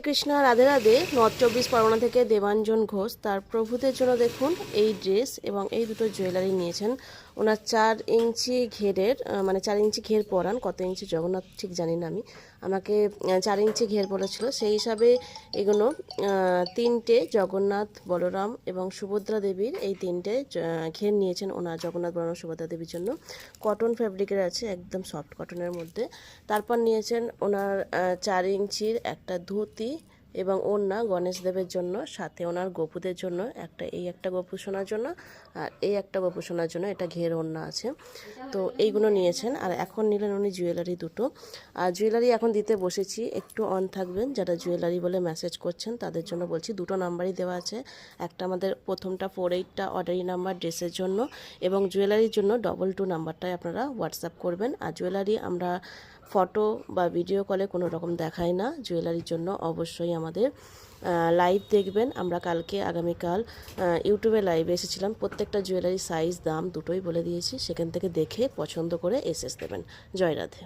Krishna, Radhe Radhe. North 24 Pargana থেকে দেবাঞ্জন ঘোষ তার প্রভুদের জন্য দেখুন এই ড্রেস এবং এই দুটো জুয়েলারি নিয়েছেন। ওনার 4 ইঞ্চি ঘেরের মানে 4 ইঞ্চি ঘের পরান, কত ইঞ্চি জগন্নাথ ঠিক জানি না আমি, আমাকে 4 ইঞ্চি ঘের বলেছিল, সেই হিসাবে এগুলো তিনটে জগন্নাথ, বলরাম এবং সুভদ্রা দেবীর এই তিনটে ঘের নিয়েছেন ওনার জগন্নাথ, বলরাম, সুভদ্রা দেবীর জন্য। কটন ফ্যাব্রিকের আছে, একদম সফট কটনের মধ্যে। তারপর নিয়েছেন ওনার 4 ইঞ্চির একটা ধুতি এবং ওড়না গণেশ দেবের জন্য, সাথে ওনার গোপুদের জন্য একটা, এই একটা গোপু সোনার জন্য আর এই একটা গোপু সোনার জন্য, এটা ঘের ওড়না আছে। তো এইগুলো নিয়েছেন। আর এখন নিলেন উনি জুয়েলারি দুটো। আর জুয়েলারি এখন দিতে বসেছি, একটু অন থাকবেন। যারা জুয়েলারি বলে মেসেজ করছেন তাদের জন্য বলছি, দুটো নাম্বারই দেওয়া আছে। একটা আমাদের প্রথমটা 48টা অর্ডারি নাম্বার ড্রেসের জন্য, এবং জুয়েলারির জন্য 22 নাম্বারটায় আপনারা হোয়াটসঅ্যাপ করবেন। আর জুয়েলারি আমরা ফটো বা ভিডিও কলে কোনো রকম দেখাই না। জুয়েলারির জন্য অবশ্যই আমাদের লাইভ দেখবেন। আমরা কালকে আগামীকাল ইউটিউবে লাইভে এসেছিলাম, প্রত্যেকটা জুয়েলারি সাইজ, দাম দুটোই বলে দিয়েছি। সেখান থেকে দেখে পছন্দ করে এসএস দেবেন। জয় রাধে।